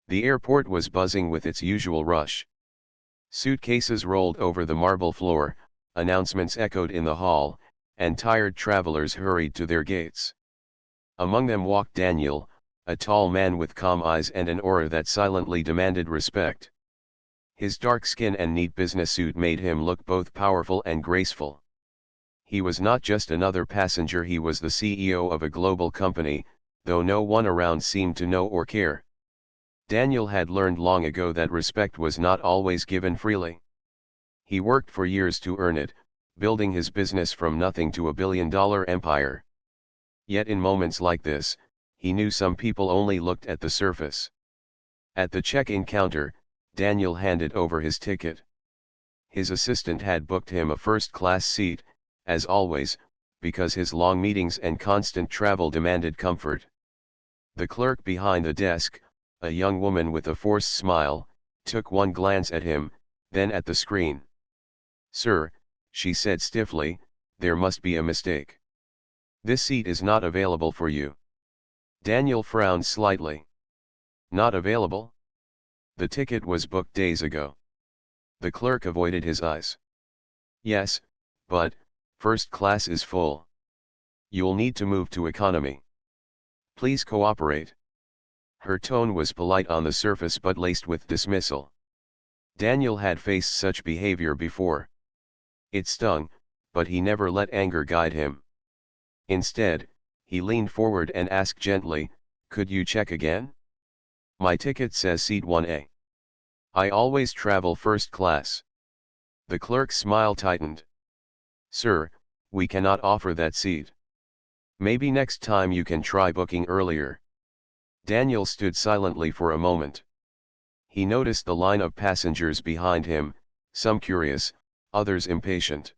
The airport was buzzing with its usual rush. Suitcases rolled over the marble floor, announcements echoed in the hall, and tired travelers hurried to their gates. Among them walked Daniel, a tall man with calm eyes and an aura that silently demanded respect. His dark skin and neat business suit made him look both powerful and graceful. He was not just another passenger, he was the CEO of a global company, though no one around seemed to know or care. Daniel had learned long ago that respect was not always given freely. He worked for years to earn it, building his business from nothing to a billion-dollar empire. Yet in moments like this, he knew some people only looked at the surface. At the check-in counter, Daniel handed over his ticket. His assistant had booked him a first-class seat, as always, because his long meetings and constant travel demanded comfort. The clerk behind the desk, a young woman with a forced smile, took one glance at him, then at the screen. "Sir," she said stiffly, "there must be a mistake. This seat is not available for you." Daniel frowned slightly. "Not available? The ticket was booked days ago." The clerk avoided his eyes. "Yes, but first class is full. You'll need to move to economy. Please cooperate." Her tone was polite on the surface but laced with dismissal. Daniel had faced such behavior before. It stung, but he never let anger guide him. Instead, he leaned forward and asked gently, "Could you check again? My ticket says seat 1A. I always travel first class." The clerk's smile tightened. "Sir, we cannot offer that seat. Maybe next time you can try booking earlier." Daniel stood silently for a moment. He noticed the line of passengers behind him, some curious, others impatient.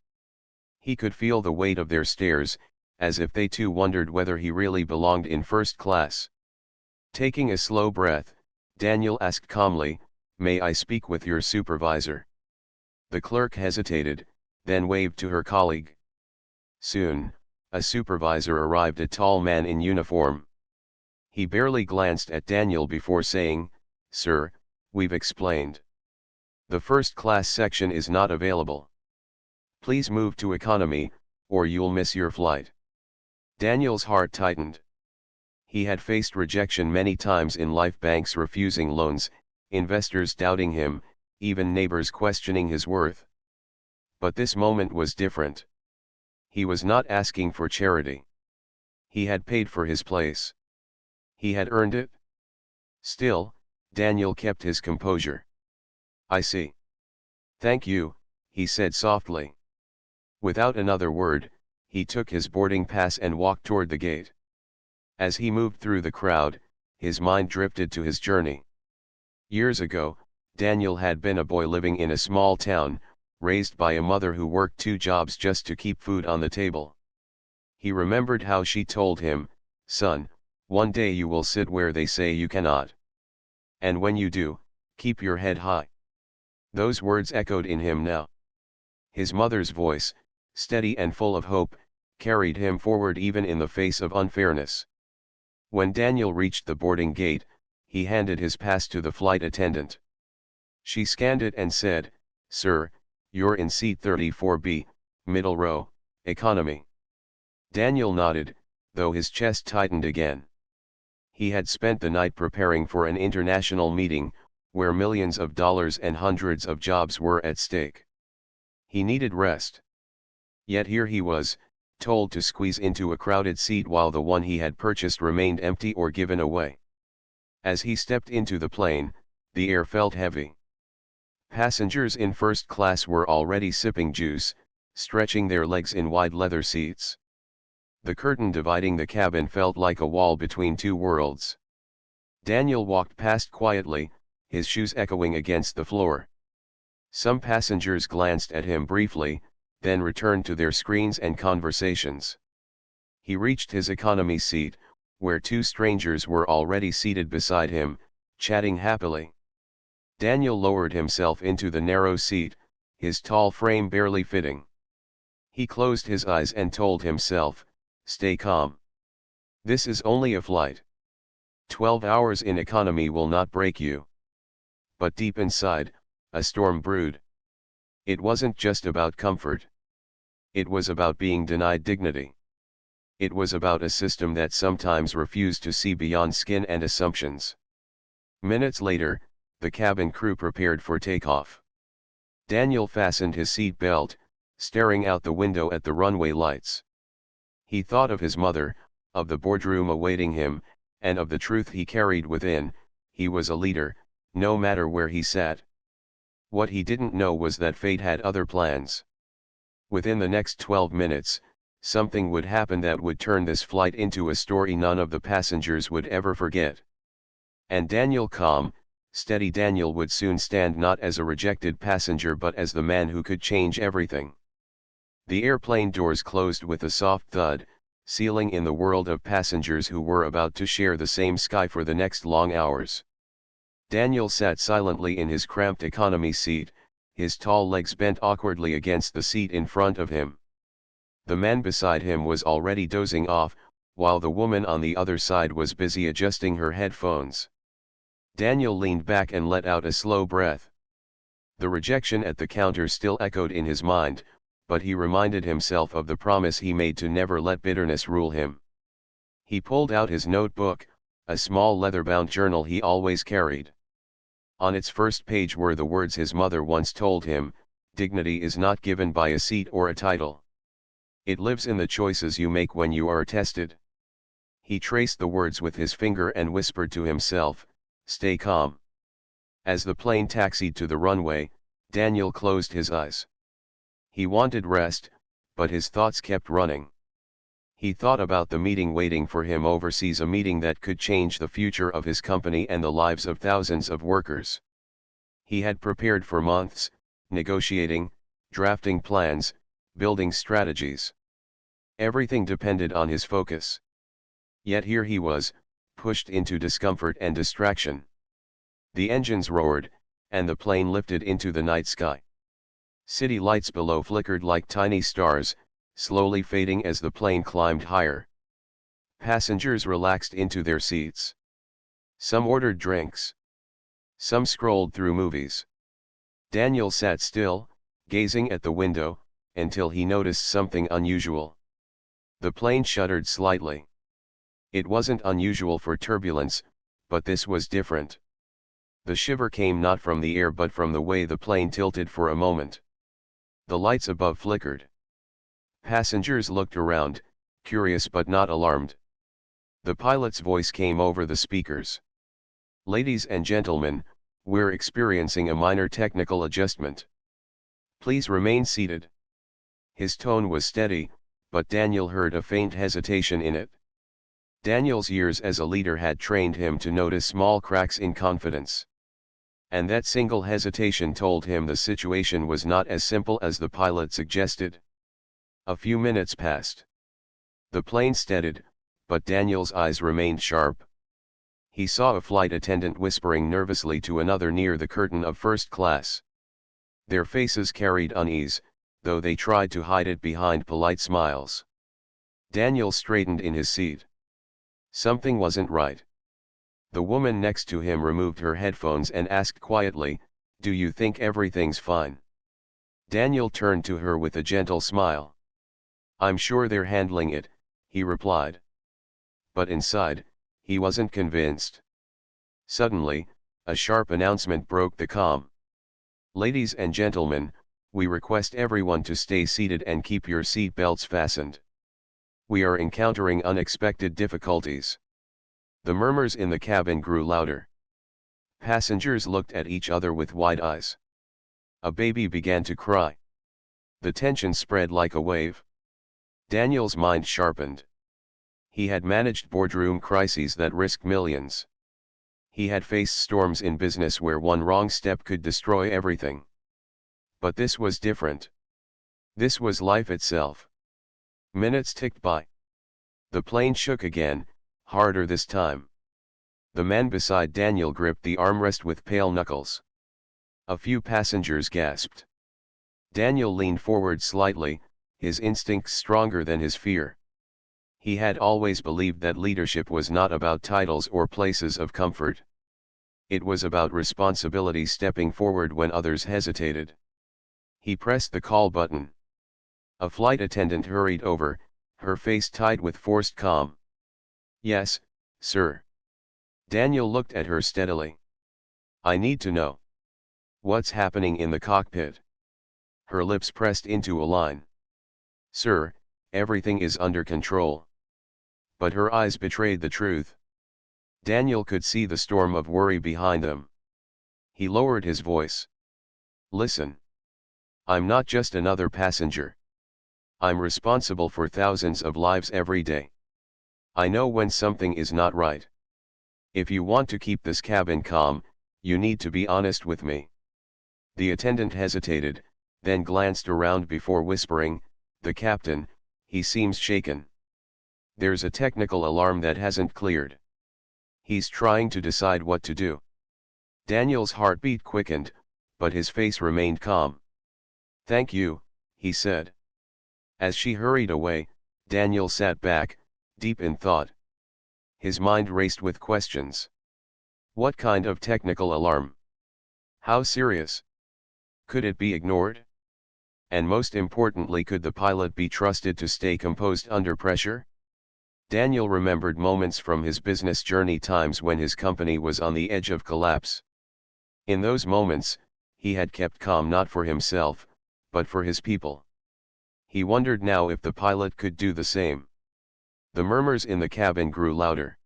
He could feel the weight of their stares, as if they too wondered whether he really belonged in first class. Taking a slow breath, Daniel asked calmly, "May I speak with your supervisor?" The clerk hesitated, then waved to her colleague. Soon, a supervisor arrived, a tall man in uniform. He barely glanced at Daniel before saying, "Sir, we've explained. The first class section is not available. Please move to economy, or you'll miss your flight." Daniel's heart tightened. He had faced rejection many times in life, banks refusing loans, investors doubting him, even neighbors questioning his worth. But this moment was different. He was not asking for charity. He had paid for his place. He had earned it. Still, Daniel kept his composure. "I see. Thank you," he said softly. Without another word, he took his boarding pass and walked toward the gate. As he moved through the crowd, his mind drifted to his journey. Years ago, Daniel had been a boy living in a small town, raised by a mother who worked 2 jobs just to keep food on the table. He remembered how she told him, "Son, one day you will sit where they say you cannot. And when you do, keep your head high." Those words echoed in him now. His mother's voice, steady and full of hope, carried him forward even in the face of unfairness. When Daniel reached the boarding gate, he handed his pass to the flight attendant. She scanned it and said, "Sir, you're in seat 34B, middle row, economy." Daniel nodded, though his chest tightened again. He had spent the night preparing for an international meeting, where millions of dollars and hundreds of jobs were at stake. He needed rest. Yet here he was, told to squeeze into a crowded seat while the one he had purchased remained empty or given away. As he stepped into the plane, the air felt heavy. Passengers in first class were already sipping juice, stretching their legs in wide leather seats. The curtain dividing the cabin felt like a wall between two worlds. Daniel walked past quietly, his shoes echoing against the floor. Some passengers glanced at him briefly, then returned to their screens and conversations. He reached his economy seat, where 2 strangers were already seated beside him, chatting happily. Daniel lowered himself into the narrow seat, his tall frame barely fitting. He closed his eyes and told himself, "Stay calm. This is only a flight. 12 hours in economy will not break you. But deep inside, a storm brewed. It wasn't just about comfort. It was about being denied dignity. It was about a system that sometimes refused to see beyond skin and assumptions. Minutes later, the cabin crew prepared for takeoff. Daniel fastened his seat belt, staring out the window at the runway lights. He thought of his mother, of the boardroom awaiting him, and of the truth he carried within: he was a leader, no matter where he sat. What he didn't know was that fate had other plans. Within the next 12 minutes, something would happen that would turn this flight into a story none of the passengers would ever forget. And Daniel, calm, steady Daniel, would soon stand not as a rejected passenger but as the man who could change everything. The airplane doors closed with a soft thud, sealing in the world of passengers who were about to share the same sky for the next long hours. Daniel sat silently in his cramped economy seat, his tall legs bent awkwardly against the seat in front of him. The man beside him was already dozing off, while the woman on the other side was busy adjusting her headphones. Daniel leaned back and let out a slow breath. The rejection at the counter still echoed in his mind, but he reminded himself of the promise he made to never let bitterness rule him. He pulled out his notebook, a small leather-bound journal he always carried. On its first page were the words his mother once told him: "Dignity is not given by a seat or a title. It lives in the choices you make when you are tested." He traced the words with his finger and whispered to himself, "Stay calm." As the plane taxied to the runway, Daniel closed his eyes. He wanted rest, but his thoughts kept running. He thought about the meeting waiting for him overseas, a meeting that could change the future of his company and the lives of thousands of workers. He had prepared for months, negotiating, drafting plans, building strategies. Everything depended on his focus. Yet here he was, pushed into discomfort and distraction. The engines roared, and the plane lifted into the night sky. City lights below flickered like tiny stars, slowly fading as the plane climbed higher. Passengers relaxed into their seats. Some ordered drinks. Some scrolled through movies. Daniel sat still, gazing at the window, until he noticed something unusual. The plane shuddered slightly. It wasn't unusual for turbulence, but this was different. The shiver came not from the air but from the way the plane tilted for a moment. The lights above flickered. Passengers looked around, curious but not alarmed. The pilot's voice came over the speakers. "Ladies and gentlemen, we're experiencing a minor technical adjustment. Please remain seated." His tone was steady, but Daniel heard a faint hesitation in it. Daniel's years as a leader had trained him to notice small cracks in confidence. And that single hesitation told him the situation was not as simple as the pilot suggested. A few minutes passed. The plane steadied, but Daniel's eyes remained sharp. He saw a flight attendant whispering nervously to another near the curtain of first class. Their faces carried unease, though they tried to hide it behind polite smiles. Daniel straightened in his seat. Something wasn't right. The woman next to him removed her headphones and asked quietly, "Do you think everything's fine?" Daniel turned to her with a gentle smile. "I'm sure they're handling it," he replied. But inside, he wasn't convinced. Suddenly, a sharp announcement broke the calm. "Ladies and gentlemen, we request everyone to stay seated and keep your seat belts fastened. We are encountering unexpected difficulties." The murmurs in the cabin grew louder. Passengers looked at each other with wide eyes. A baby began to cry. The tension spread like a wave. Daniel's mind sharpened. He had managed boardroom crises that risked millions. He had faced storms in business where one wrong step could destroy everything. But this was different. This was life itself. Minutes ticked by. The plane shook again, harder this time. The man beside Daniel gripped the armrest with pale knuckles. A few passengers gasped. Daniel leaned forward slightly, his instincts stronger than his fear. He had always believed that leadership was not about titles or places of comfort. It was about responsibility, stepping forward when others hesitated. He pressed the call button. A flight attendant hurried over, her face tight with forced calm. "Yes, sir." Daniel looked at her steadily. "I need to know. What's happening in the cockpit?" Her lips pressed into a line. "Sir, everything is under control." But her eyes betrayed the truth. Daniel could see the storm of worry behind them. He lowered his voice. "Listen. I'm not just another passenger. I'm responsible for thousands of lives every day. I know when something is not right. If you want to keep this cabin calm, you need to be honest with me." The attendant hesitated, then glanced around before whispering, "The captain, he seems shaken. There's a technical alarm that hasn't cleared. He's trying to decide what to do." Daniel's heartbeat quickened, but his face remained calm. "Thank you," he said. As she hurried away, Daniel sat back, deep in thought. His mind raced with questions. What kind of technical alarm? How serious? Could it be ignored? And most importantly, could the pilot be trusted to stay composed under pressure? Daniel remembered moments from his business journey, times when his company was on the edge of collapse. In those moments, he had kept calm not for himself, but for his people. He wondered now if the pilot could do the same. The murmurs in the cabin grew louder.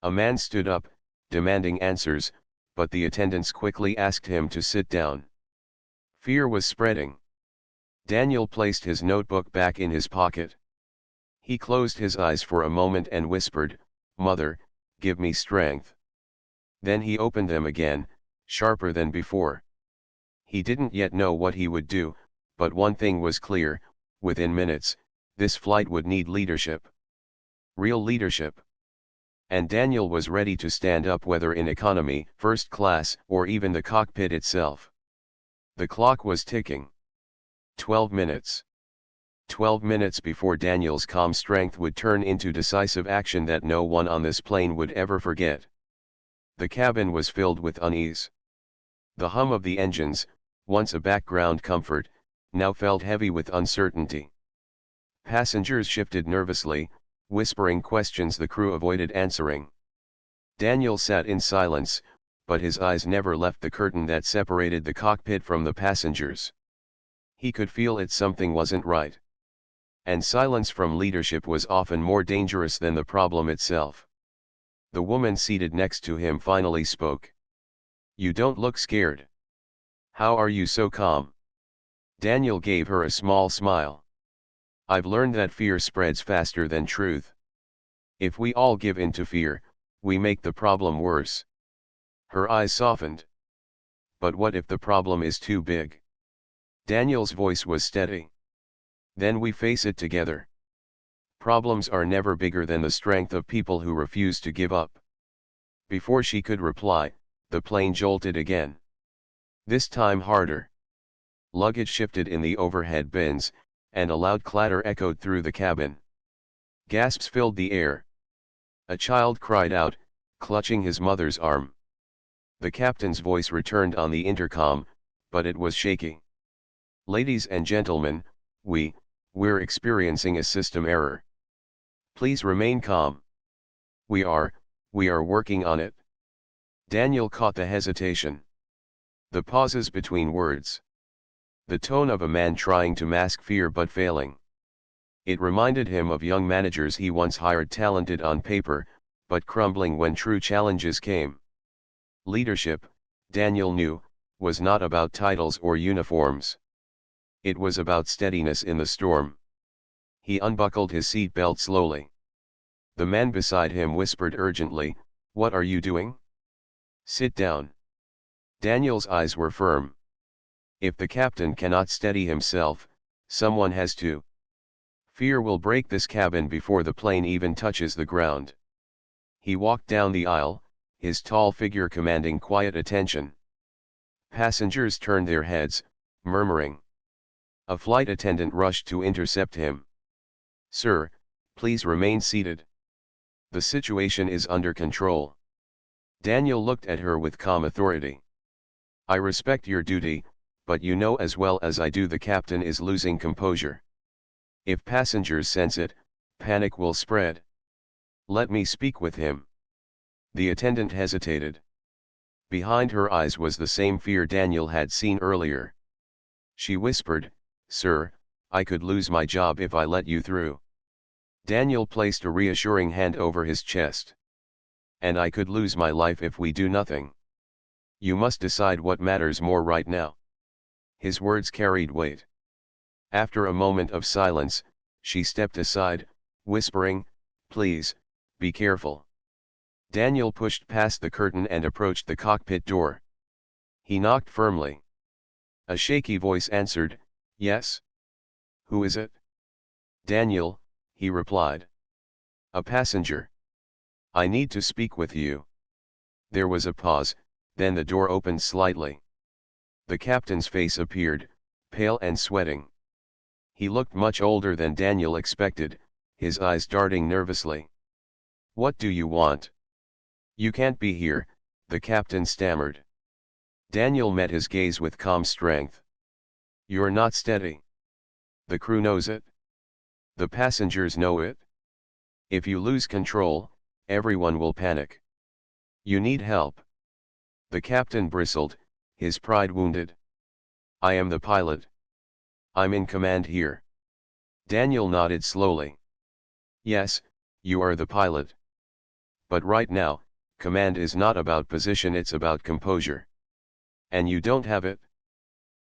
A man stood up, demanding answers, but the attendants quickly asked him to sit down. Fear was spreading. Daniel placed his notebook back in his pocket. He closed his eyes for a moment and whispered, "Mother, give me strength." Then he opened them again, sharper than before. He didn't yet know what he would do, but one thing was clear: within minutes, this flight would need leadership. Real leadership. And Daniel was ready to stand up, whether in economy, first class, or even the cockpit itself. The clock was ticking. 12 minutes. 12 minutes before Daniel's calm strength would turn into decisive action that no one on this plane would ever forget. The cabin was filled with unease. The hum of the engines, once a background comfort, now felt heavy with uncertainty. Passengers shifted nervously, whispering questions the crew avoided answering. Daniel sat in silence, but his eyes never left the curtain that separated the cockpit from the passengers. He could feel it, something wasn't right. And silence from leadership was often more dangerous than the problem itself. The woman seated next to him finally spoke. "You don't look scared. How are you so calm?" Daniel gave her a small smile. "I've learned that fear spreads faster than truth. If we all give in to fear, we make the problem worse." Her eyes softened. "But what if the problem is too big?" Daniel's voice was steady. "Then we face it together. Problems are never bigger than the strength of people who refuse to give up." Before she could reply, the plane jolted again. This time harder. Luggage shifted in the overhead bins, and a loud clatter echoed through the cabin. Gasps filled the air. A child cried out, clutching his mother's arm. The captain's voice returned on the intercom, but it was shaky. "Ladies and gentlemen, we're experiencing a system error. Please remain calm. We are working on it." Daniel caught the hesitation. The pauses between words. The tone of a man trying to mask fear but failing. It reminded him of young managers he once hired, talented on paper, but crumbling when true challenges came. Leadership, Daniel knew, was not about titles or uniforms. It was about steadiness in the storm. He unbuckled his seat belt slowly. The man beside him whispered urgently, "What are you doing?" "Sit down." Daniel's eyes were firm. If the captain cannot steady himself, someone has to. Fear will break this cabin before the plane even touches the ground. He walked down the aisle, his tall figure commanding quiet attention. Passengers turned their heads, murmuring. A flight attendant rushed to intercept him. "Sir, Please remain seated. The situation is under control. Daniel looked at her with calm authority. I respect your duty, but you know as well as I do the captain is losing composure. If passengers sense it, panic will spread. Let me speak with him. The attendant hesitated. Behind her eyes was the same fear Daniel had seen earlier. She whispered, Sir, I could lose my job if I let you through. Daniel placed a reassuring hand over his chest. And I could lose my life if we do nothing. You must decide what matters more right now. His words carried weight. After a moment of silence, she stepped aside, whispering, Please, be careful. Daniel pushed past the curtain and approached the cockpit door. He knocked firmly. A shaky voice answered, Yes. Who is it? Daniel, he replied. A passenger. I need to speak with you. There was a pause, then the door opened slightly. The captain's face appeared, pale and sweating. He looked much older than Daniel expected, his eyes darting nervously. What do you want? You can't be here, the captain stammered. Daniel met his gaze with calm strength. You're not steady. The crew knows it. The passengers know it. If you lose control, everyone will panic. You need help. The captain bristled, his pride wounded. I am the pilot. I'm in command here. Daniel nodded slowly. Yes, you are the pilot. But right now, command is not about position, it's about composure. And you don't have it.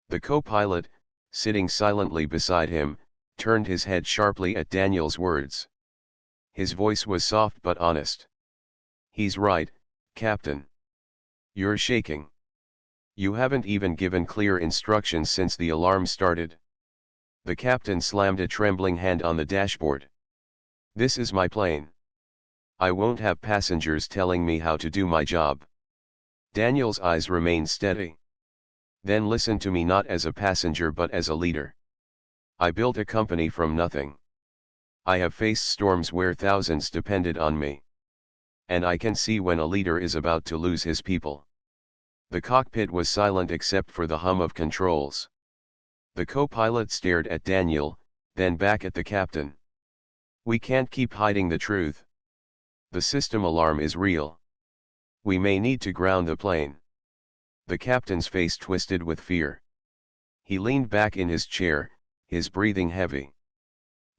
The co-pilot, sitting silently beside him, turned his head sharply at Daniel's words. His voice was soft but honest. He's right, Captain. You're shaking. You haven't even given clear instructions since the alarm started. The captain slammed a trembling hand on the dashboard. This is my plane. I won't have passengers telling me how to do my job. Daniel's eyes remained steady. Then listen to me, not as a passenger but as a leader. I built a company from nothing. I have faced storms where thousands depended on me. And I can see when a leader is about to lose his people. The cockpit was silent except for the hum of controls. The co-pilot stared at Daniel, then back at the captain. We can't keep hiding the truth. The system alarm is real. We may need to ground the plane. The captain's face twisted with fear. He leaned back in his chair, his breathing heavy.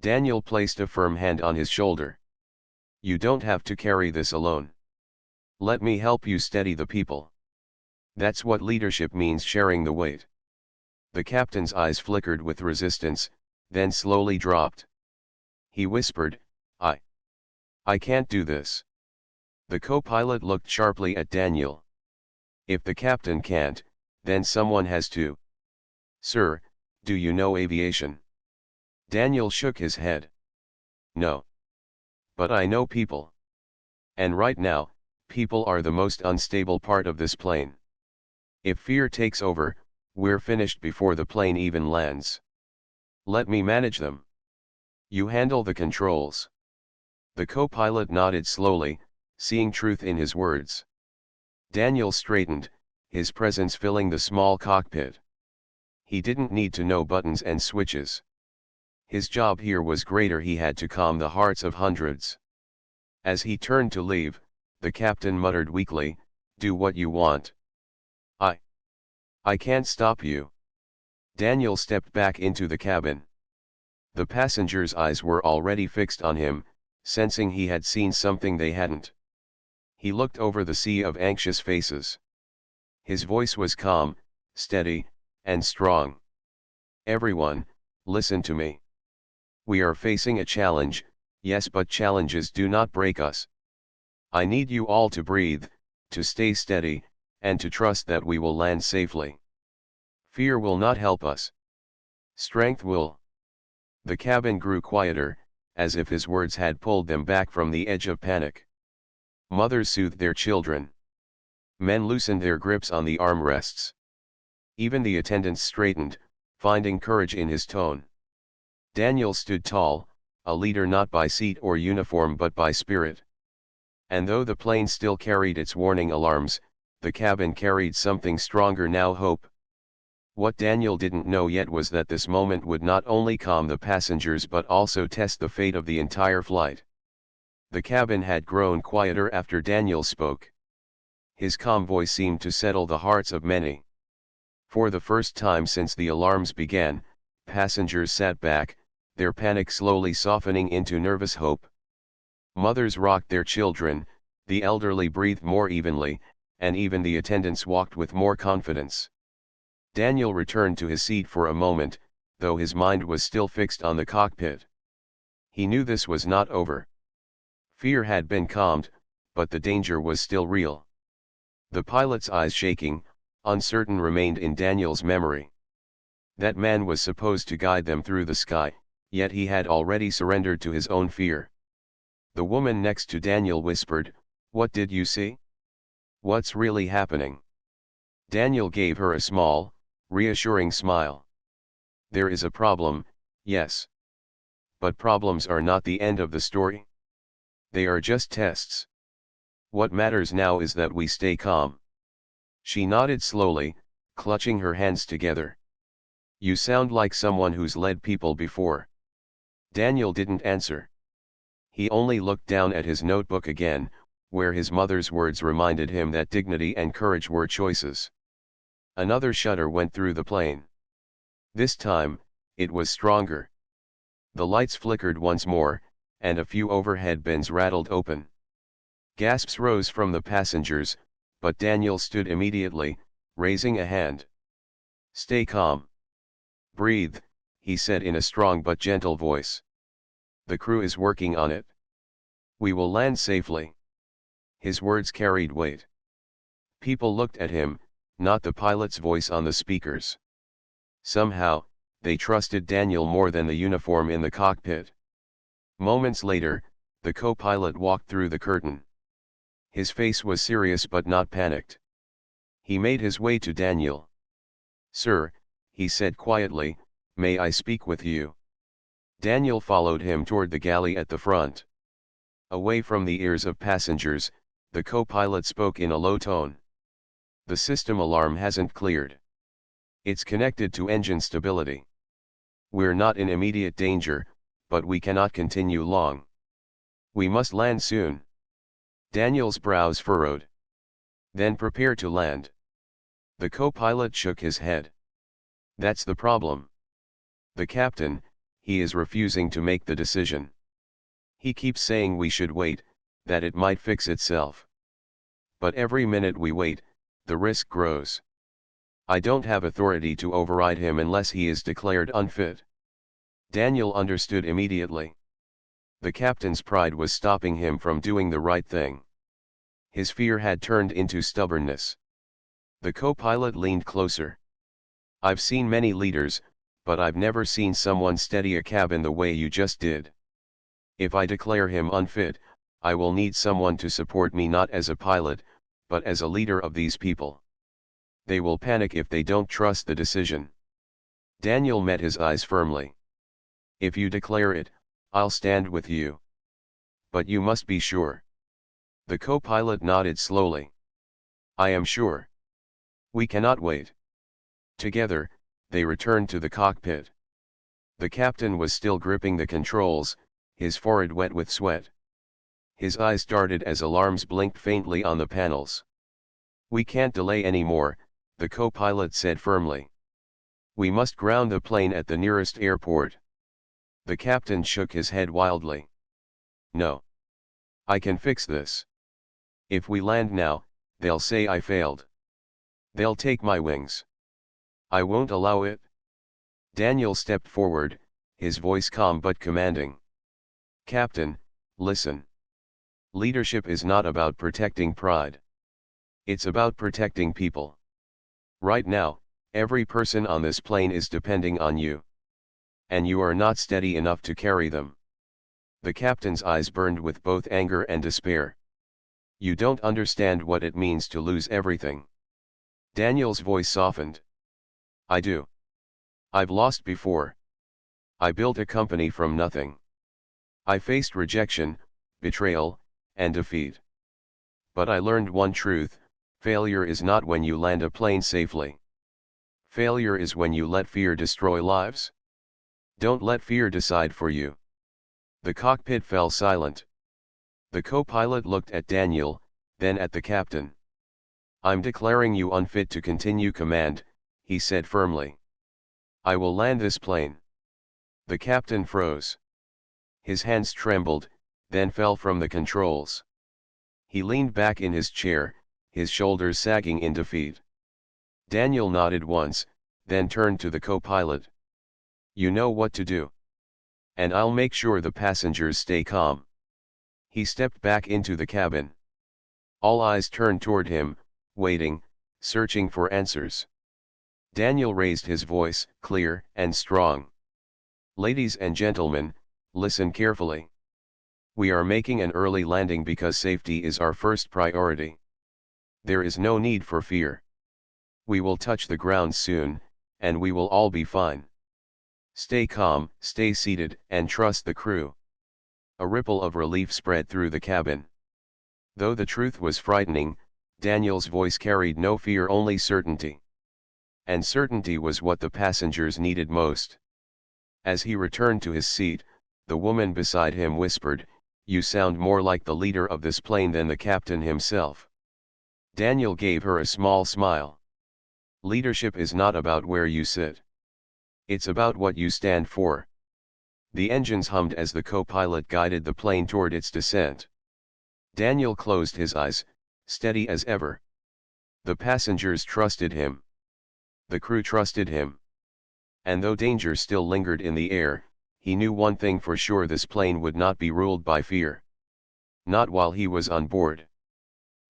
Daniel placed a firm hand on his shoulder. You don't have to carry this alone. Let me help you steady the people. That's what leadership means, sharing the weight. The captain's eyes flickered with resistance, then slowly dropped. He whispered, I can't do this. The co-pilot looked sharply at Daniel. If the captain can't, then someone has to. Sir, do you know aviation? Daniel shook his head. No. But I know people. And right now, people are the most unstable part of this plane. If fear takes over, we're finished before the plane even lands. Let me manage them. You handle the controls. The co-pilot nodded slowly, seeing truth in his words. Daniel straightened, his presence filling the small cockpit. He didn't need to know buttons and switches. His job here was greater. He had to calm the hearts of hundreds. As he turned to leave, the captain muttered weakly, Do what you want. I can't stop you. Daniel stepped back into the cabin. The passengers' eyes were already fixed on him, sensing he had seen something they hadn't. He looked over the sea of anxious faces. His voice was calm, steady, and strong. Everyone, listen to me. We are facing a challenge, yes, but challenges do not break us. I need you all to breathe, to stay steady, and to trust that we will land safely. Fear will not help us. Strength will. The cabin grew quieter, as if his words had pulled them back from the edge of panic. Mothers soothed their children. Men loosened their grips on the armrests. Even the attendants straightened, finding courage in his tone. Daniel stood tall, a leader not by seat or uniform but by spirit. And though the plane still carried its warning alarms, the cabin carried something stronger now: hope. What Daniel didn't know yet was that this moment would not only calm the passengers but also test the fate of the entire flight. The cabin had grown quieter after Daniel spoke. His calm voice seemed to settle the hearts of many. For the first time since the alarms began, passengers sat back, their panic slowly softening into nervous hope. Mothers rocked their children, the elderly breathed more evenly, and even the attendants walked with more confidence. Daniel returned to his seat for a moment, though his mind was still fixed on the cockpit. He knew this was not over. Fear had been calmed, but the danger was still real. The pilot's eyes shaking, uncertain, remained in Daniel's memory. That man was supposed to guide them through the sky, yet he had already surrendered to his own fear. The woman next to Daniel whispered, "What did you see? What's really happening?" Daniel gave her a small, reassuring smile. "There is a problem, yes. But problems are not the end of the story. They are just tests. What matters now is that we stay calm." She nodded slowly, clutching her hands together. "You sound like someone who's led people before." Daniel didn't answer. He only looked down at his notebook again, where his mother's words reminded him that dignity and courage were choices. Another shudder went through the plane. This time, it was stronger. The lights flickered once more, and a few overhead bins rattled open. Gasps rose from the passengers, but Daniel stood immediately, raising a hand. "Stay calm. Breathe," he said in a strong but gentle voice. "The crew is working on it. We will land safely." His words carried weight. People looked at him, not the pilot's voice on the speakers. Somehow, they trusted Daniel more than the uniform in the cockpit. Moments later, the co-pilot walked through the curtain. His face was serious but not panicked. He made his way to Daniel. "Sir," he said quietly, "may I speak with you?" Daniel followed him toward the galley at the front. Away from the ears of passengers, the co-pilot spoke in a low tone. "The system alarm hasn't cleared. It's connected to engine stability. We're not in immediate danger, but we cannot continue long. We must land soon." Daniel's brows furrowed. "Then prepare to land." The co-pilot shook his head. "That's the problem. The captain, he is refusing to make the decision. He keeps saying we should wait, that it might fix itself. But every minute we wait, the risk grows. I don't have authority to override him unless he is declared unfit." Daniel understood immediately. The captain's pride was stopping him from doing the right thing. His fear had turned into stubbornness. The co-pilot leaned closer. "I've seen many leaders, but I've never seen someone steady a cabin the way you just did. If I declare him unfit, I will need someone to support me, not as a pilot, but as a leader of these people. They will panic if they don't trust the decision." Daniel met his eyes firmly. "If you declare it, I'll stand with you. But you must be sure." The co-pilot nodded slowly. "I am sure. We cannot wait." Together, they returned to the cockpit. The captain was still gripping the controls, his forehead wet with sweat. His eyes darted as alarms blinked faintly on the panels. "We can't delay anymore," the co-pilot said firmly. "We must ground the plane at the nearest airport." The captain shook his head wildly. "No. I can fix this. If we land now, they'll say I failed. They'll take my wings. I won't allow it." Daniel stepped forward, his voice calm but commanding. "Captain, listen. Leadership is not about protecting pride. It's about protecting people. Right now, every person on this plane is depending on you. And you are not steady enough to carry them." The captain's eyes burned with both anger and despair. "You don't understand what it means to lose everything." Daniel's voice softened. "I do. I've lost before. I built a company from nothing. I faced rejection, betrayal, and defeat. But I learned one truth: failure is not when you land a plane safely. Failure is when you let fear destroy lives. Don't let fear decide for you. The cockpit fell silent. The co-pilot looked at Daniel, then at the captain. I'm declaring you unfit to continue command, he said firmly. I will land this plane. The captain froze. His hands trembled, then fell from the controls. He leaned back in his chair, his shoulders sagging in defeat. Daniel nodded once, then turned to the co-pilot. You know what to do. And I'll make sure the passengers stay calm. He stepped back into the cabin. All eyes turned toward him, waiting, searching for answers. Daniel raised his voice, clear and strong. Ladies and gentlemen, listen carefully. We are making an early landing because safety is our first priority. There is no need for fear. We will touch the ground soon, and we will all be fine. Stay calm, stay seated, and trust the crew. A ripple of relief spread through the cabin. Though the truth was frightening, Daniel's voice carried no fear, only certainty. And certainty was what the passengers needed most. As he returned to his seat, the woman beside him whispered, "You sound more like the leader of this plane than the captain himself." Daniel gave her a small smile. Leadership is not about where you sit. It's about what you stand for. The engines hummed as the co-pilot guided the plane toward its descent. Daniel closed his eyes, steady as ever. The passengers trusted him. The crew trusted him. And though danger still lingered in the air, he knew one thing for sure: this plane would not be ruled by fear. Not while he was on board.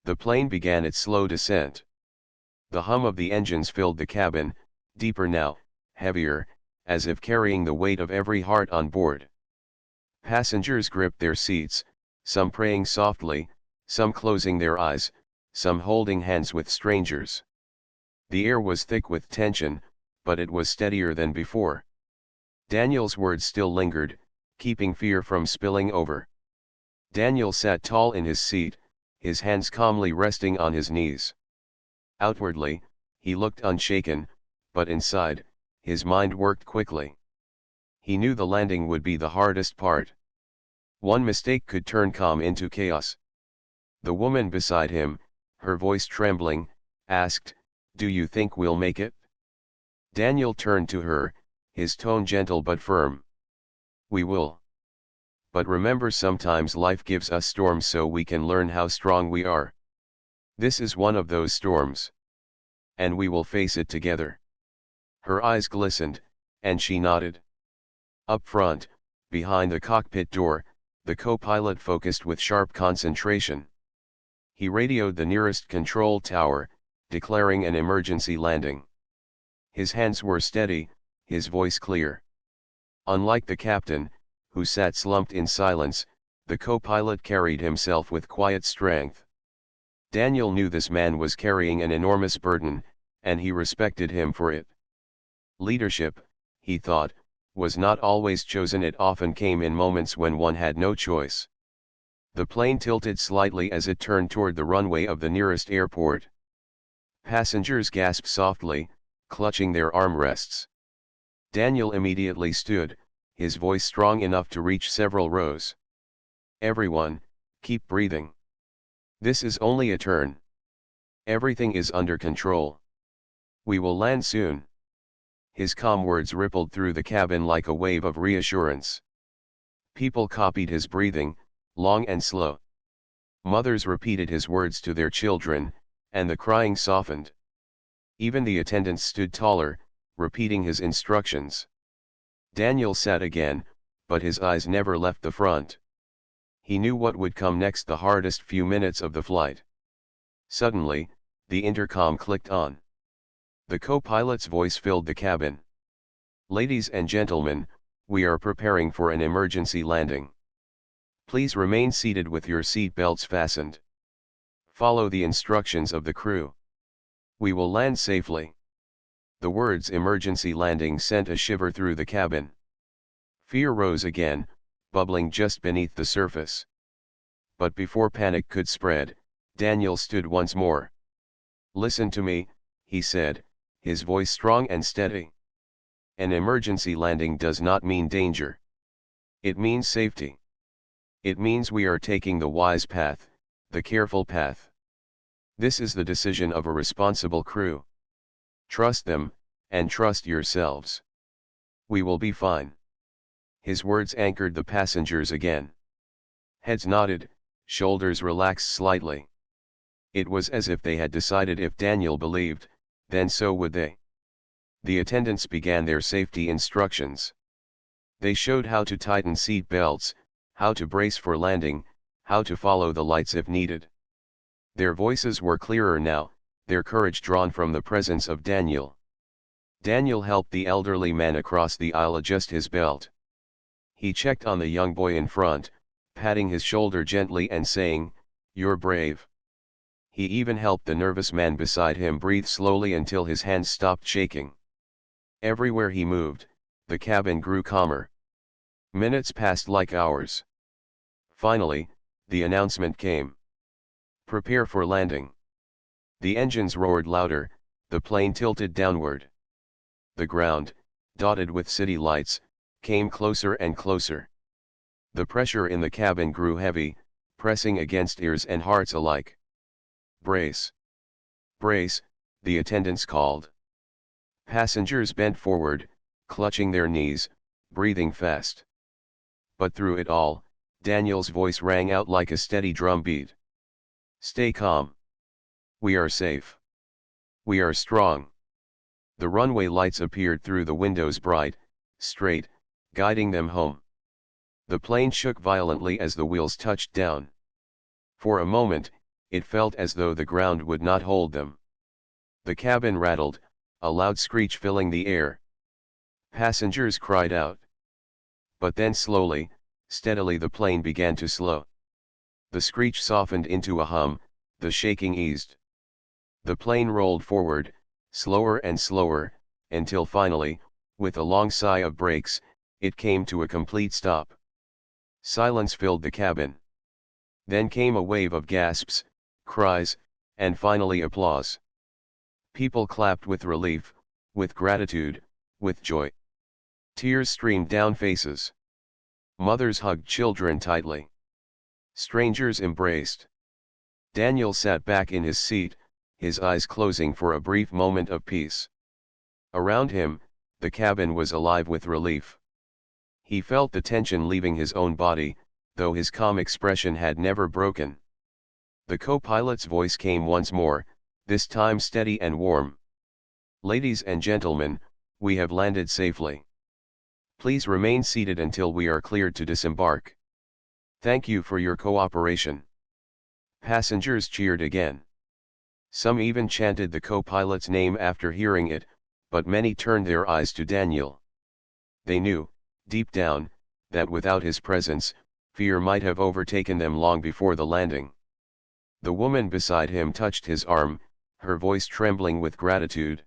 The plane began its slow descent. The hum of the engines filled the cabin, deeper now, heavier, as if carrying the weight of every heart on board. Passengers gripped their seats, some praying softly, some closing their eyes, some holding hands with strangers. The air was thick with tension, but it was steadier than before. Daniel's words still lingered, keeping fear from spilling over. Daniel sat tall in his seat, his hands calmly resting on his knees. Outwardly, he looked unshaken, but inside, his mind worked quickly. He knew the landing would be the hardest part. One mistake could turn calm into chaos. The woman beside him, her voice trembling, asked, "Do you think we'll make it?" Daniel turned to her, his tone gentle but firm. "We will. But remember, sometimes life gives us storms so we can learn how strong we are. This is one of those storms. And we will face it together." Her eyes glistened, and she nodded. Up front, behind the cockpit door, the co-pilot focused with sharp concentration. He radioed the nearest control tower, declaring an emergency landing. His hands were steady, his voice clear. Unlike the captain, who sat slumped in silence, the co-pilot carried himself with quiet strength. Daniel knew this man was carrying an enormous burden, and he respected him for it. Leadership, he thought, was not always chosen. It often came in moments when one had no choice. The plane tilted slightly as it turned toward the runway of the nearest airport. Passengers gasped softly, clutching their armrests. Daniel immediately stood, his voice strong enough to reach several rows. "Everyone, keep breathing. This is only a turn. Everything is under control. We will land soon." His calm words rippled through the cabin like a wave of reassurance. People copied his breathing, long and slow. Mothers repeated his words to their children, and the crying softened. Even the attendants stood taller, repeating his instructions. Daniel sat again, but his eyes never left the front. He knew what would come next: the hardest few minutes of the flight. Suddenly, the intercom clicked on. The co-pilot's voice filled the cabin. "Ladies and gentlemen, we are preparing for an emergency landing. Please remain seated with your seat belts fastened. Follow the instructions of the crew. We will land safely." The words "emergency landing" sent a shiver through the cabin. Fear rose again, bubbling just beneath the surface. But before panic could spread, Daniel stood once more. "Listen to me," he said, his voice strong and steady. "An emergency landing does not mean danger. It means safety. It means we are taking the wise path, the careful path. This is the decision of a responsible crew. Trust them, and trust yourselves. We will be fine." His words anchored the passengers again. Heads nodded, shoulders relaxed slightly. It was as if they had decided if Daniel believed, then so would they. The attendants began their safety instructions. They showed how to tighten seat belts, how to brace for landing, how to follow the lights if needed. Their voices were clearer now, their courage drawn from the presence of Daniel. Daniel helped the elderly man across the aisle adjust his belt. He checked on the young boy in front, patting his shoulder gently and saying, "You're brave." He even helped the nervous man beside him breathe slowly until his hands stopped shaking. Everywhere he moved, the cabin grew calmer. Minutes passed like hours. Finally, the announcement came. "Prepare for landing." The engines roared louder, the plane tilted downward. The ground, dotted with city lights, came closer and closer. The pressure in the cabin grew heavy, pressing against ears and hearts alike. "Brace! Brace!" the attendants called. Passengers bent forward, clutching their knees, breathing fast. But through it all, Daniel's voice rang out like a steady drum beat. "Stay calm. We are safe. We are strong." The runway lights appeared through the windows bright, straight, guiding them home. The plane shook violently as the wheels touched down. For a moment, it felt as though the ground would not hold them. The cabin rattled, a loud screech filling the air. Passengers cried out. But then slowly, steadily the plane began to slow. The screech softened into a hum, the shaking eased. The plane rolled forward, slower and slower, until finally, with a long sigh of brakes, it came to a complete stop. Silence filled the cabin. Then came a wave of gasps, cries, and finally applause. People clapped with relief, with gratitude, with joy. Tears streamed down faces. Mothers hugged children tightly. Strangers embraced. Daniel sat back in his seat, his eyes closing for a brief moment of peace. Around him, the cabin was alive with relief. He felt the tension leaving his own body, though his calm expression had never broken. The co-pilot's voice came once more, this time steady and warm. "Ladies and gentlemen, we have landed safely. Please remain seated until we are cleared to disembark. Thank you for your cooperation." Passengers cheered again. Some even chanted the co-pilot's name after hearing it, but many turned their eyes to Daniel. They knew, deep down, that without his presence, fear might have overtaken them long before the landing. The woman beside him touched his arm, her voice trembling with gratitude.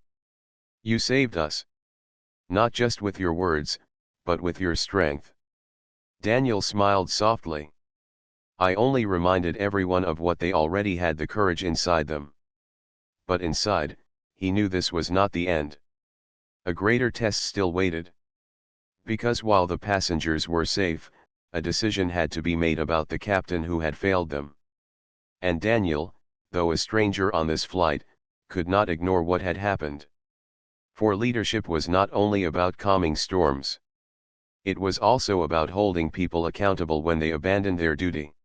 "You saved us. Not just with your words, but with your strength." Daniel smiled softly. "I only reminded everyone of what they already had the courage inside them." But inside, he knew this was not the end. A greater test still waited. Because while the passengers were safe, a decision had to be made about the captain who had failed them. And Daniel, though a stranger on this flight, could not ignore what had happened. For leadership was not only about calming storms. It was also about holding people accountable when they abandoned their duty.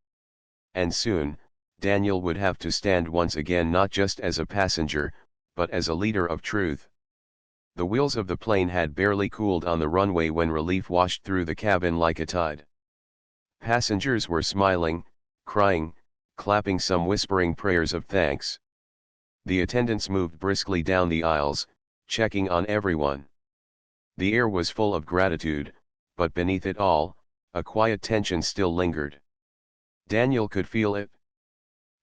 And soon, Daniel would have to stand once again not just as a passenger, but as a leader of truth. The wheels of the plane had barely cooled on the runway when relief washed through the cabin like a tide. Passengers were smiling, crying, clapping, some whispering prayers of thanks. The attendants moved briskly down the aisles, checking on everyone. The air was full of gratitude, but beneath it all, a quiet tension still lingered. Daniel could feel it.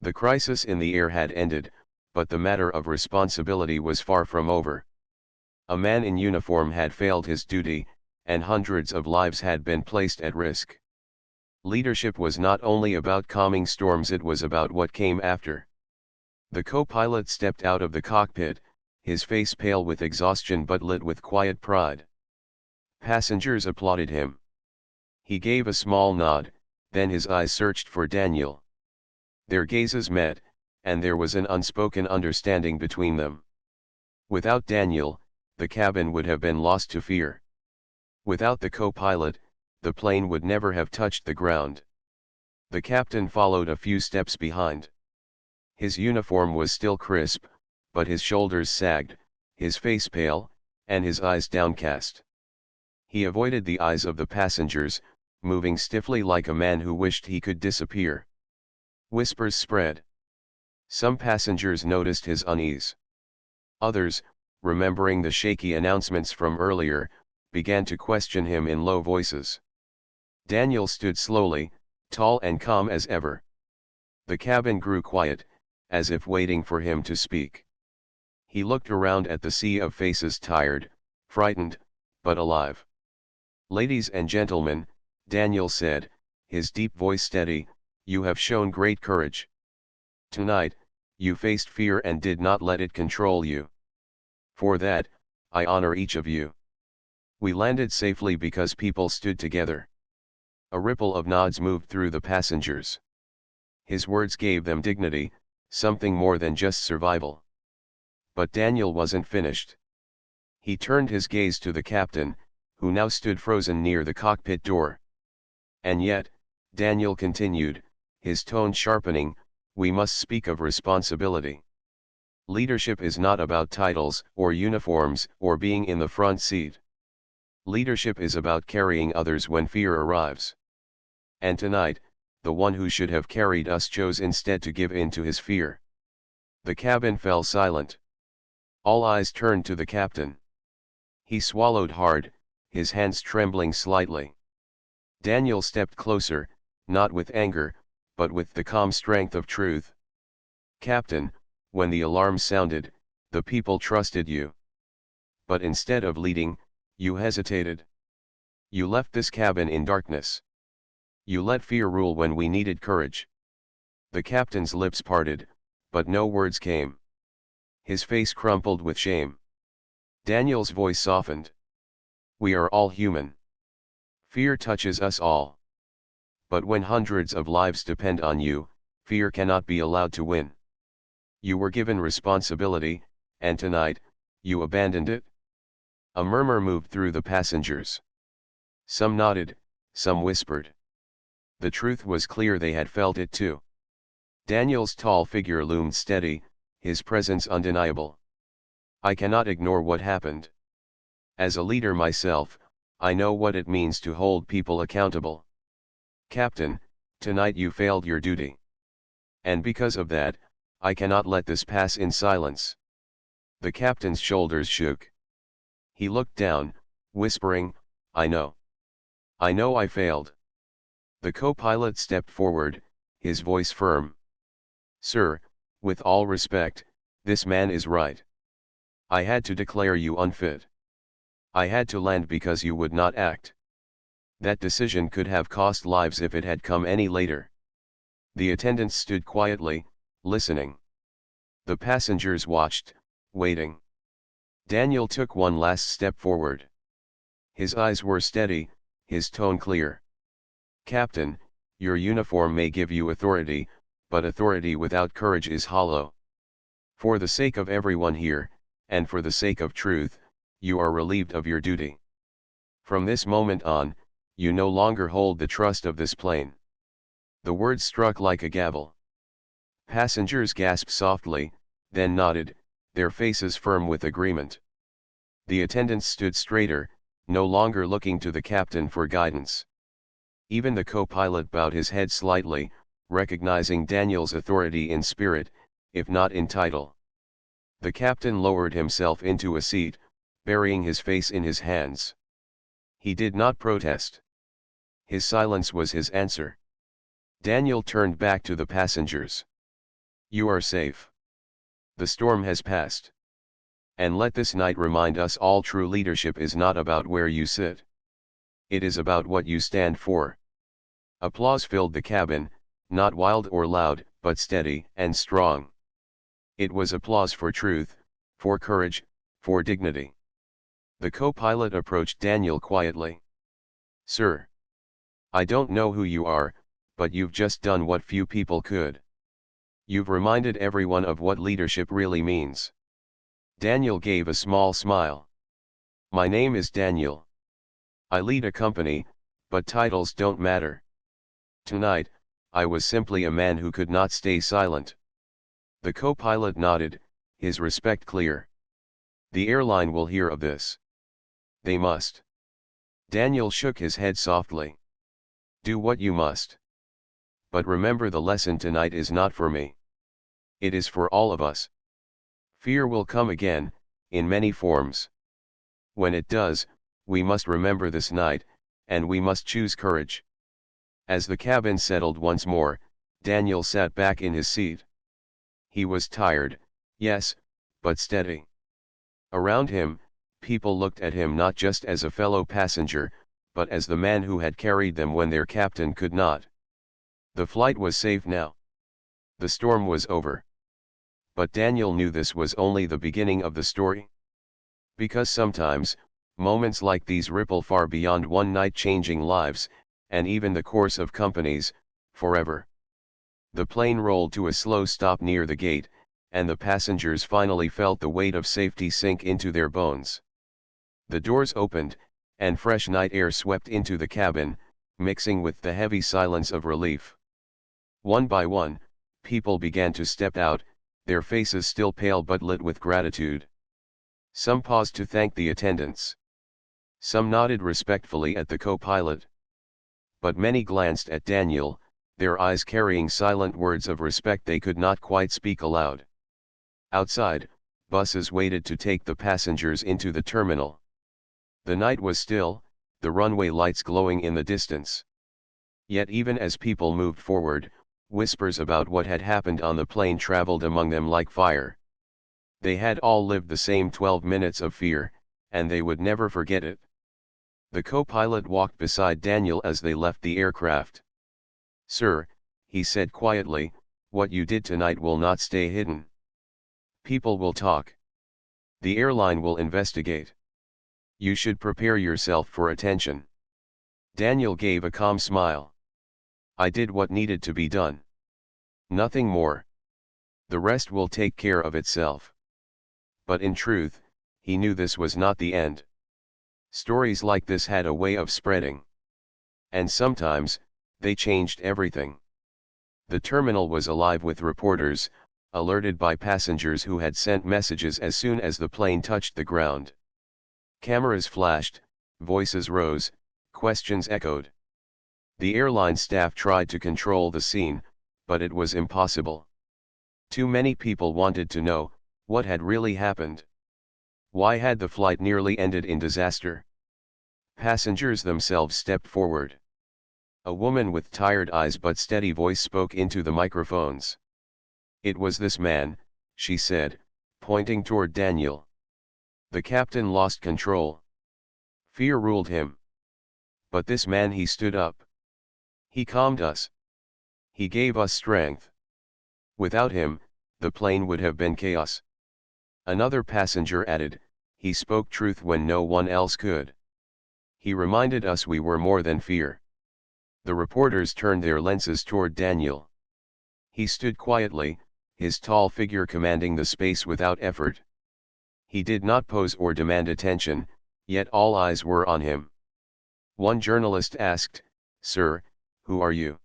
The crisis in the air had ended, but the matter of responsibility was far from over. A man in uniform had failed his duty, and hundreds of lives had been placed at risk. Leadership was not only about calming storms, it was about what came after. The co-pilot stepped out of the cockpit, his face pale with exhaustion but lit with quiet pride. Passengers applauded him. He gave a small nod, then his eyes searched for Daniel. Their gazes met, and there was an unspoken understanding between them. Without Daniel, the cabin would have been lost to fear. Without the co-pilot, the plane would never have touched the ground. The captain followed a few steps behind. His uniform was still crisp, but his shoulders sagged, his face pale, and his eyes downcast. He avoided the eyes of the passengers, moving stiffly like a man who wished he could disappear. Whispers spread. Some passengers noticed his unease. Others, remembering the shaky announcements from earlier, began to question him in low voices. Daniel stood slowly, tall and calm as ever. The cabin grew quiet, as if waiting for him to speak. He looked around at the sea of faces, tired, frightened, but alive. "Ladies and gentlemen," Daniel said, his deep voice steady, "you have shown great courage. Tonight, you faced fear and did not let it control you. For that, I honor each of you. We landed safely because people stood together." A ripple of nods moved through the passengers. His words gave them dignity, something more than just survival. But Daniel wasn't finished. He turned his gaze to the captain, who now stood frozen near the cockpit door. "And yet," Daniel continued, his tone sharpening, "we must speak of responsibility. Leadership is not about titles, or uniforms, or being in the front seat. Leadership is about carrying others when fear arrives. And tonight, the one who should have carried us chose instead to give in to his fear." The cabin fell silent. All eyes turned to the captain. He swallowed hard, his hands trembling slightly. Daniel stepped closer, not with anger, but with the calm strength of truth. "Captain, when the alarm sounded, the people trusted you. But instead of leading, you hesitated. You left this cabin in darkness. You let fear rule when we needed courage." The captain's lips parted, but no words came. His face crumpled with shame. Daniel's voice softened. "We are all human. Fear touches us all. But when hundreds of lives depend on you, fear cannot be allowed to win. You were given responsibility, and tonight, you abandoned it." A murmur moved through the passengers. Some nodded, some whispered. The truth was clear, they had felt it too. Daniel's tall figure loomed steady, his presence undeniable. "I cannot ignore what happened. As a leader myself, I know what it means to hold people accountable. Captain, tonight you failed your duty. And because of that, I cannot let this pass in silence." The captain's shoulders shook. He looked down, whispering, "I know. I know I failed." The co-pilot stepped forward, his voice firm. "Sir, with all respect, this man is right. I had to declare you unfit. I had to land because you would not act. That decision could have cost lives if it had come any later." The attendants stood quietly, listening. The passengers watched, waiting. Daniel took one last step forward. His eyes were steady, his tone clear. "Captain, your uniform may give you authority, but authority without courage is hollow. For the sake of everyone here, and for the sake of truth, you are relieved of your duty. From this moment on, you no longer hold the trust of this plane." The words struck like a gavel. Passengers gasped softly, then nodded, their faces firm with agreement. The attendants stood straighter, no longer looking to the captain for guidance. Even the co-pilot bowed his head slightly, recognizing Daniel's authority in spirit, if not in title. The captain lowered himself into a seat, burying his face in his hands. He did not protest. His silence was his answer. Daniel turned back to the passengers. "You are safe. The storm has passed. And let this night remind us all, true leadership is not about where you sit. It is about what you stand for." Applause filled the cabin, not wild or loud, but steady and strong. It was applause for truth, for courage, for dignity. The co-pilot approached Daniel quietly. "Sir, I don't know who you are, but you've just done what few people could. You've reminded everyone of what leadership really means." Daniel gave a small smile. "My name is Daniel. I lead a company, but titles don't matter. Tonight, I was simply a man who could not stay silent." The co-pilot nodded, his respect clear. "The airline will hear of this." "They must." Daniel shook his head softly. "Do what you must. But remember, the lesson tonight is not for me. It is for all of us. Fear will come again, in many forms. When it does, we must remember this night, and we must choose courage." As the cabin settled once more, Daniel sat back in his seat. He was tired, yes, but steady. Around him, people looked at him not just as a fellow passenger, but as the man who had carried them when their captain could not. The flight was safe now. The storm was over. But Daniel knew this was only the beginning of the story. Because sometimes, moments like these ripple far beyond one night, changing lives, and even the course of companies, forever. The plane rolled to a slow stop near the gate, and the passengers finally felt the weight of safety sink into their bones. The doors opened, and fresh night air swept into the cabin, mixing with the heavy silence of relief. One by one, people began to step out, their faces still pale but lit with gratitude. Some paused to thank the attendants. Some nodded respectfully at the co-pilot. But many glanced at Daniel, their eyes carrying silent words of respect they could not quite speak aloud. Outside, buses waited to take the passengers into the terminal. The night was still, the runway lights glowing in the distance. Yet even as people moved forward, whispers about what had happened on the plane traveled among them like fire. They had all lived the same 12 minutes of fear, and they would never forget it. The co-pilot walked beside Daniel as they left the aircraft. "Sir," he said quietly, "what you did tonight will not stay hidden. People will talk. The airline will investigate. You should prepare yourself for attention." Daniel gave a calm smile. "I did what needed to be done. Nothing more. The rest will take care of itself." But in truth, he knew this was not the end. Stories like this had a way of spreading. And sometimes, they changed everything. The terminal was alive with reporters, alerted by passengers who had sent messages as soon as the plane touched the ground. Cameras flashed, voices rose, questions echoed. The airline staff tried to control the scene, but it was impossible. Too many people wanted to know what had really happened. Why had the flight nearly ended in disaster? Passengers themselves stepped forward. A woman with tired eyes but steady voice spoke into the microphones. "It was this man," she said, pointing toward Daniel. "The captain lost control. Fear ruled him. But this man, he stood up. He calmed us. He gave us strength. Without him, the plane would have been chaos." Another passenger added, "He spoke truth when no one else could. He reminded us we were more than fear." The reporters turned their lenses toward Daniel. He stood quietly, his tall figure commanding the space without effort. He did not pose or demand attention, yet all eyes were on him. One journalist asked, "Sir, who are you?"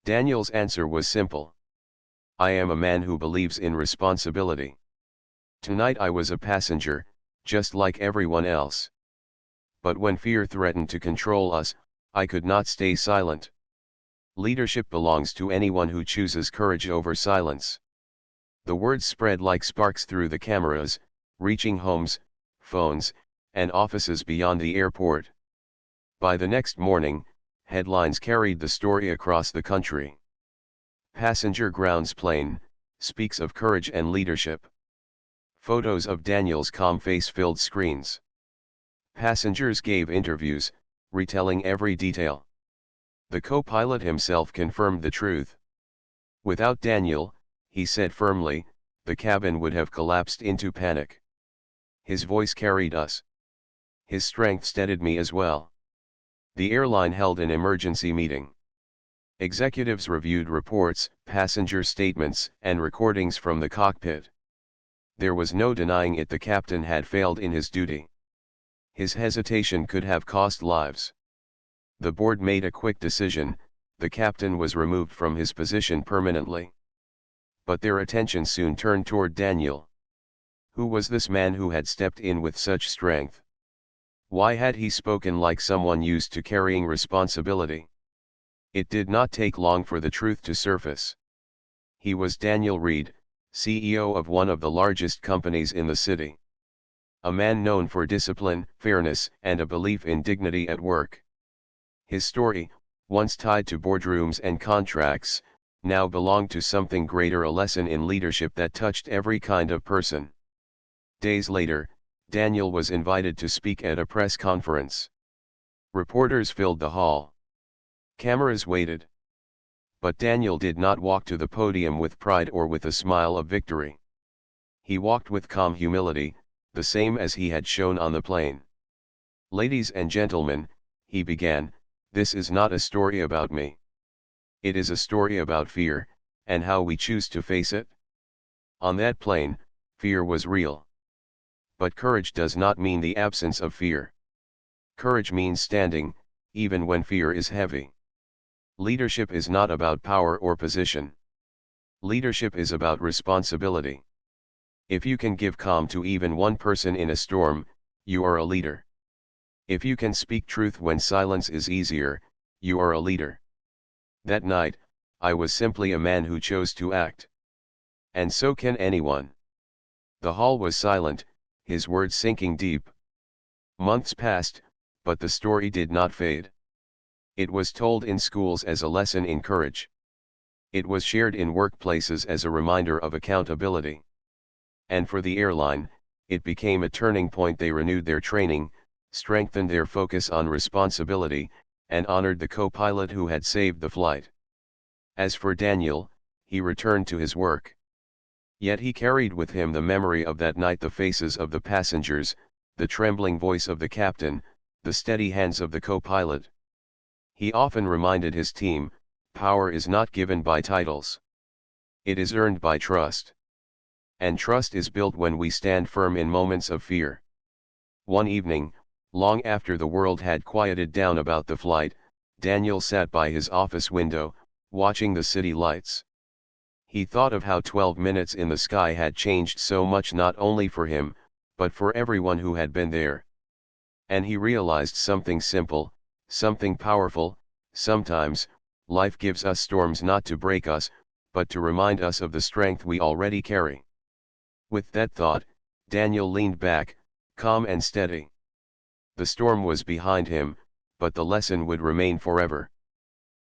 Daniel's answer was simple. "I am a man who believes in responsibility. Tonight I was a passenger, just like everyone else. But when fear threatened to control us, I could not stay silent. Leadership belongs to anyone who chooses courage over silence." The words spread like sparks through the cameras, reaching homes, phones, and offices beyond the airport. By the next morning, headlines carried the story across the country. "Passenger grounds plane, speaks of courage and leadership." Photos of Daniel's calm face filled screens. Passengers gave interviews, retelling every detail. The co-pilot himself confirmed the truth. Without Daniel, he said firmly, the cabin would have collapsed into panic. His voice carried us. His strength steadied me as well. The airline held an emergency meeting. Executives reviewed reports, passenger statements, and recordings from the cockpit. There was no denying it, the captain had failed in his duty. His hesitation could have cost lives. The board made a quick decision: the captain was removed from his position permanently. But their attention soon turned toward Daniel. Who was this man who had stepped in with such strength? Why had he spoken like someone used to carrying responsibility? It did not take long for the truth to surface. He was Daniel Reed, CEO of one of the largest companies in the city. A man known for discipline, fairness, and a belief in dignity at work. His story, once tied to boardrooms and contracts, now belonged to something greater, a lesson in leadership that touched every kind of person. Days later, Daniel was invited to speak at a press conference. Reporters filled the hall. Cameras waited. But Daniel did not walk to the podium with pride or with a smile of victory. He walked with calm humility, the same as he had shown on the plane. "Ladies and gentlemen," he began, "this is not a story about me. It is a story about fear, and how we choose to face it." On that plane, fear was real. But courage does not mean the absence of fear. Courage means standing, even when fear is heavy. Leadership is not about power or position. Leadership is about responsibility. If you can give calm to even one person in a storm, you are a leader. If you can speak truth when silence is easier, you are a leader. That night, I was simply a man who chose to act. And so can anyone. The hall was silent, his words sinking deep. Months passed, but the story did not fade. It was told in schools as a lesson in courage. It was shared in workplaces as a reminder of accountability. And for the airline, it became a turning point. They renewed their training, strengthened their focus on responsibility, and honored the co-pilot who had saved the flight. As for Daniel, he returned to his work. Yet he carried with him the memory of that night, the faces of the passengers, the trembling voice of the captain, the steady hands of the co-pilot. He often reminded his team, power is not given by titles. It is earned by trust. And trust is built when we stand firm in moments of fear. One evening, long after the world had quieted down about the flight, Daniel sat by his office window, watching the city lights. He thought of how 12 minutes in the sky had changed so much, not only for him, but for everyone who had been there. And he realized something simple, something powerful: sometimes, life gives us storms not to break us, but to remind us of the strength we already carry. With that thought, Daniel leaned back, calm and steady. The storm was behind him, but the lesson would remain forever.